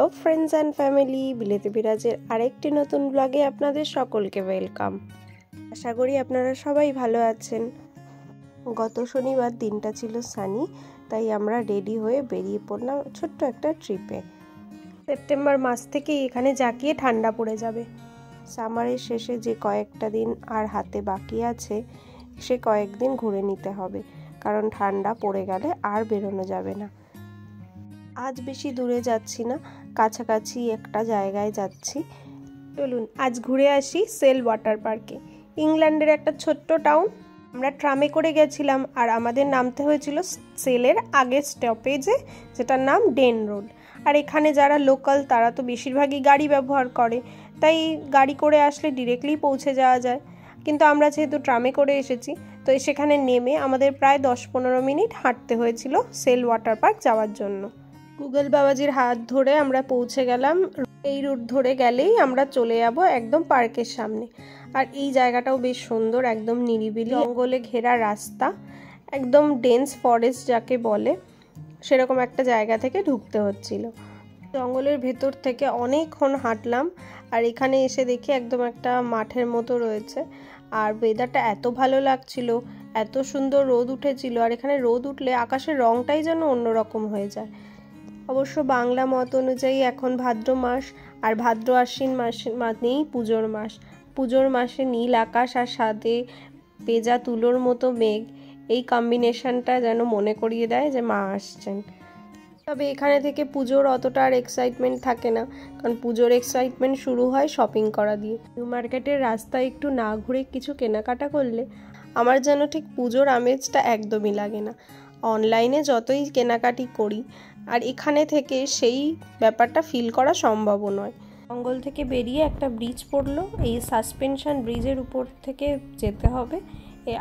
Hello friends and family, বিলেতে বিরাজের আরেকটি নতুন ব্লগে আপনাদের সকলকে ওয়েলকাম। আশা করি আপনারা সবাই ভালো আছেন। গত শনিবার দিনটা ছিল সানি, তাই আমরা রেডি হয়ে বেরিয়ে পড়লাম ছোট্ট একটা ট্রিপে। সেপ্টেম্বর মাস থেকে এখানে জাঁকিয়ে ঠান্ডা পড়ে যাবে। সামারের শেষে যে কয়েকটা দিন আর হাতে বাকি আছে, সে কয়েকদিন ঘুরে নিতে হবে, কারণ ঠান্ডা পড়ে গেলে আর বেরোনো যাবে না। আজ বেশি দূরে যাচ্ছি না, কাছাকাছি একটা জায়গায় যাচ্ছি। চলুন আজ ঘুরে আসি সেল ওয়াটার পার্কে। ইংল্যান্ডের একটা ছোট্ট টাউন। আমরা ট্রামে করে গেছিলাম আর আমাদের নামতে হয়েছিল সেলের আগের স্টপেজে, যেটার নাম ডেন রোড। আর এখানে যারা লোকাল তারা তো বেশিরভাগই গাড়ি ব্যবহার করে, তাই গাড়ি করে আসলে ডিরেক্টলি পৌঁছে যাওয়া যায়। কিন্তু আমরা যেহেতু ট্রামে করে এসেছি, তো সেখানে নেমে আমাদের প্রায় 10-15 মিনিট হাঁটতে হয়েছিল সেল ওয়াটার পার্ক যাওয়ার জন্য। গুগল বাবাজির হাত ধরে আমরা পৌঁছে গেলাম। এই রুট ধরে গেলেই আমরা চলে যাব একদম পার্কের সামনে। আর এই জায়গাটাও বেশ সুন্দর, একদম নিরিবিলি, জঙ্গলে ঘেরা রাস্তা, একদম ডেন্স ফরেস্ট যাকে বলে সেরকম একটা জায়গা থেকে ঢুকতে হচ্ছিল। জঙ্গলের ভেতর থেকে অনেকক্ষণ হাঁটলাম আর এখানে এসে দেখি একদম একটা মাঠের মতো রয়েছে। আর ওয়েদারটা এত ভালো লাগছিল, এত সুন্দর রোদ উঠেছিল। আর এখানে রোদ উঠলে আকাশের রংটাই যেন অন্যরকম হয়ে যায়। অবশ্য বাংলা মত অনুযায়ী এখন ভাদ্র মাস, আর ভাদ্র আশ্বিন মাস মানেই পুজোর মাস। পুজোর মাসে নীল আকাশ আর সাথে পেঁজা তুলোর মতো মেঘ, এই কম্বিনেশনটা যেন মনে করিয়ে দেয় যে মা আসছেন। তবে এখানে থেকে পুজোর অতটা আর এক্সাইটমেন্ট থাকে না, কারণ পুজোর এক্সাইটমেন্ট শুরু হয় শপিং করা দিয়ে। নিউ মার্কেটের রাস্তায় একটু না ঘুরে কিছু কেনাকাটা করলে আমার যেন ঠিক পুজোর আমেজটা একদমই লাগে না। অনলাইনে যতই কেনাকাটি করি, আর এখানে থেকে সেই ব্যাপারটা ফিল করা সম্ভব নয়। জঙ্গল থেকে বেরিয়ে একটা ব্রিজ পড়লো, এই সাসপেনশন ব্রিজের উপর থেকে যেতে হবে।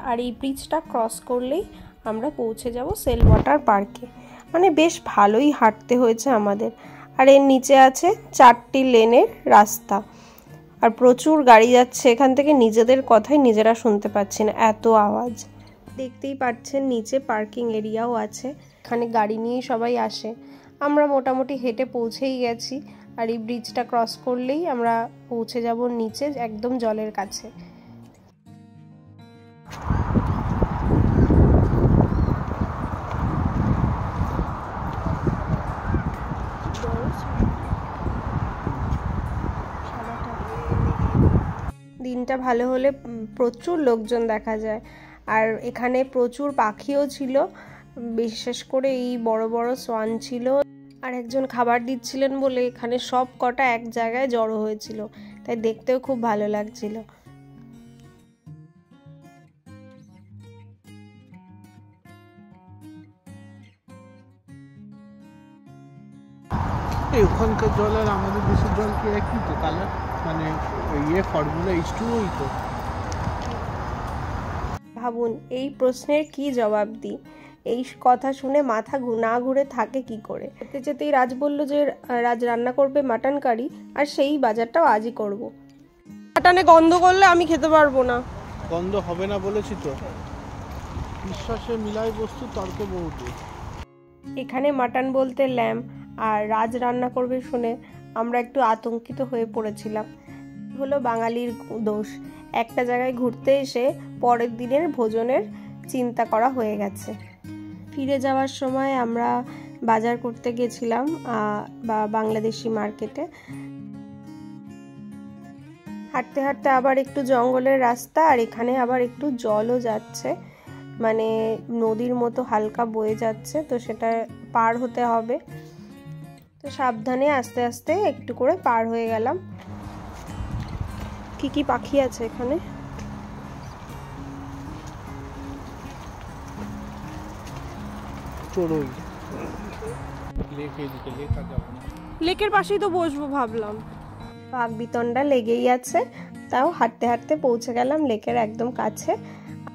আর এই ব্রিজটা ক্রস করলেই আমরা পৌঁছে যাব সেল ওয়াটার পার্কে। মানে বেশ ভালোই হাঁটতে হয়েছে আমাদের। আর এর নিচে আছে 4টি লেনের রাস্তা, আর প্রচুর গাড়ি যাচ্ছে এখান থেকে, নিজেদের কথাই নিজেরা শুনতে পাচ্ছি না, এত আওয়াজ। দেখতেই পাচ্ছেন নিচে পার্কিং এরিয়াও আছে, এখানে গাড়ি নিয়েই সবাই আসে। আমরা মোটামুটি হেঁটে পৌঁছেই গেছি, আর এই ব্রিজটা ক্রস করলেই আমরা পৌঁছে যাব নিচে একদম জলের কাছে। দিনটা ভালো হলে প্রচুর লোকজন দেখা যায়, আর এখানে প্রচুর পাখিও ছিল, বিশেষ করে এই বড় বড় সোয়ান ছিল। আর একজন খাবার দিচ্ছিলেন বলে এখানে সব কটা এক জায়গায় জড়ো হয়েছিল, তাই দেখতেও খুব ভালো লাগছিল। ওখানকার জল আর আমাদের দেশের জল কি একই তো কালার, মানে ফর্মুলা H2O তো। ভাবুন এই প্রশ্নের কি জবাব দিই। এই কথা শুনে মাথা না ঘুরে থাকে কি করে। যেতে যেতেই রাজ বলল যে রাজ রান্না করবে মাটন কারি, আর সেই বাজারটাও আজই করব। মাটনে গন্ধ করলে আমি খেতে পারবো না। গন্ধ হবে না বলেছি তো, বিশ্বাসে মিলাই বস্তু তর্কে বহুদূর। এখানে মাটন বলতে ল্যাম্ব, আর রাজ রান্না করবে শুনে আমরা একটু আতঙ্কিত হয়ে পড়েছিলাম। হলো বাঙালির দোষ, একটা জায়গায় ঘুরতে এসে পরের দিনের ভোজনের চিন্তা করা হয়ে গেছে। ফিরে যাওয়ার সময় আমরা বাজার করতে গেছিলাম বাংলাদেশি মার্কেটে। হাঁটতে হাঁটতে আবার একটু জঙ্গলের রাস্তা, আর এখানে আবার একটু জলও যাচ্ছে, মানে নদীর মতো হালকা বয়ে যাচ্ছে, তো সেটা পার হতে হবে। তো সাবধানে আস্তে আস্তে একটু করে পার হয়ে গেলাম। কি কি পাখি আছে এখানে! চড়ুই। লেকের পাশেই তো বসবো ভাবলাম। বাঘ বিতণ্ডা লেগেই আছে, তাও হাঁটতে হাঁটতে পৌঁছে গেলাম লেকের একদম কাছে।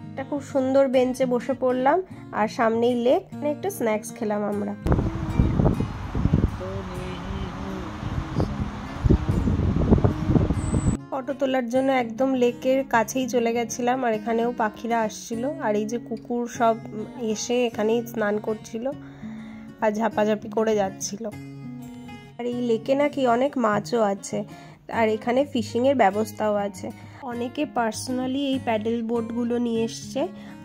একটা খুব সুন্দর বেঞ্চে বসে পড়লাম, আর সামনেই লেক, একটু স্ন্যাক্স খেলাম আমরা। ফটো তোলার জন্য একদম লেকের কাছেই চলে গেছিলাম, আর এখানেও পাখিরা আসছিল, আর এই যে কুকুর সব এসে এখানেই স্নান করছিল আর ঝাপাঝাপি করে যাচ্ছিল। আর এই লেকে নাকি অনেক মাছও আছে, আর এখানে ফিশিংয়ের ব্যবস্থাও আছে। অনেকে পার্সোনালি এই প্যাডেল বোটগুলো নিয়ে এসছে,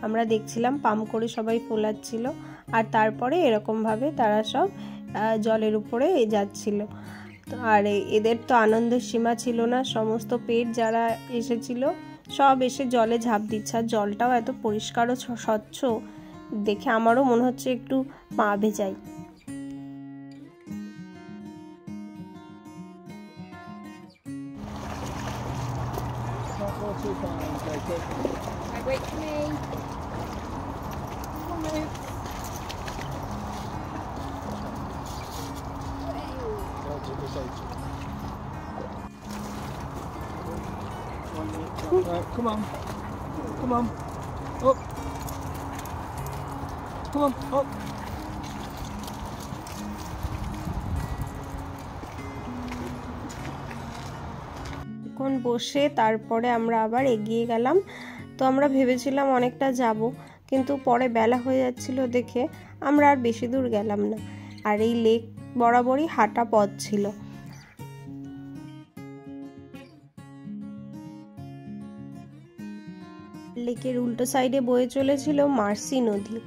আমরা দেখছিলাম পাম্প করে সবাই ফোলাচ্ছিল, আর তারপরে এরকমভাবে তারা সব জলের উপরে যাচ্ছিল। আর এদের তো আনন্দের সীমা ছিল না, সমস্ত পেট যারা এসেছিল সব এসে জলে ঝাঁপ দিচ্ছে। আর জলটাও এত পরিষ্কার ও স্বচ্ছ দেখে আমারও মনে হচ্ছে একটু পা ভেজাই। Wait for me. Come on, Come on. Come on. Up. Come on. Up. এখন বসে তারপরে আমরা আবার এগিয়ে গেলাম। তো আমরা ভেবেছিলাম অনেকটা যাব, কিন্তু পরে বেলা হয়ে যাচ্ছিল দেখে আমরা আর বেশি দূর গেলাম না। আর এই লেক বরাবরই হাঁটা পথ ছিল। লেকের উল্টো সাইডে বয়ে চলেছিল মার্সি নদী।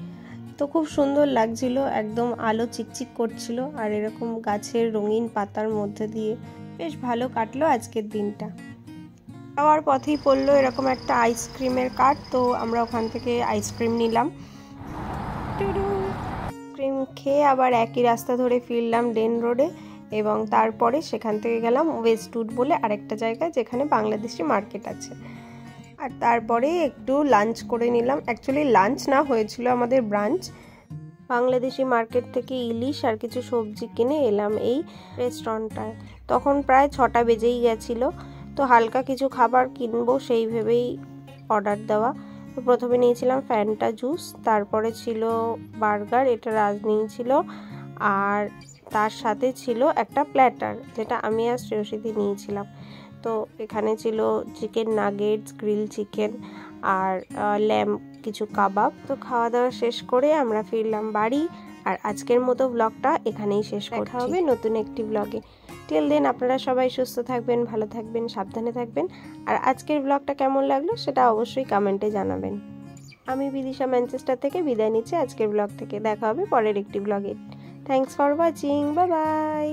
তো খুব সুন্দর লাগছিল, একদম আলো চিকচিক করছিল, আর এরকম গাছের রঙিন পাতার মধ্যে দিয়ে বেশ ভালো কাটলো আজকের দিনটা। যাওয়ার পথেই পড়লো এরকম একটা আইসক্রিমের কার্ট, তো আমরা ওখান থেকে আইসক্রিম নিলাম। আইসক্রিম খেয়ে আবার একই রাস্তা ধরে ফিরলাম ডেন রোডে, এবং তারপরে সেখান থেকে গেলাম ওয়েস্টউড বলে আরেকটা জায়গায়, যেখানে বাংলাদেশি মার্কেট আছে। আর তারপরে একটু লাঞ্চ করে নিলাম। অ্যাকচুয়ালি লাঞ্চ না, হয়েছিল আমাদের ব্রাঞ্চ। বাংলাদেশি মার্কেট থেকে ইলিশ আর কিছু সবজি কিনে এলাম এই রেস্টুরেন্টটায়। তখন প্রায় 6টা বেজেই গেছিলো। তো হালকা কিছু খাবার কিনবো সেই ভেবেই অর্ডার দেওয়া। তো প্রথমে নিয়েছিলাম ফ্যান্টা জুস, তারপরে ছিল বার্গার, এটা রাজ নিয়েছিল, আর তার সাথে ছিল একটা প্ল্যাটার, যেটা আমি আর শ্রেয়সীদি নিয়েছিলাম। তো এখানে ছিল চিকেন নাগেটস, গ্রিল চিকেন, আর ল্যাম্ব কিছু কাবাব। তো খাওয়া দাওয়া শেষ করে আমরা ফিরলাম বাড়ি। আর আজকের মতো ব্লগটা এখানেই শেষ করতে হবে নতুন একটি ব্লগে। টিল দেন আপনারা সবাই সুস্থ থাকবেন, ভালো থাকবেন, সাবধানে থাকবেন। আর আজকের ব্লগটা কেমন লাগলো সেটা অবশ্যই কমেন্টে জানাবেন। আমি বিদিশা ম্যানচেস্টার থেকে বিদায় নিচ্ছি আজকের ব্লগ থেকে। দেখা হবে পরের একটি ব্লগে। Thanks for watching, bye bye.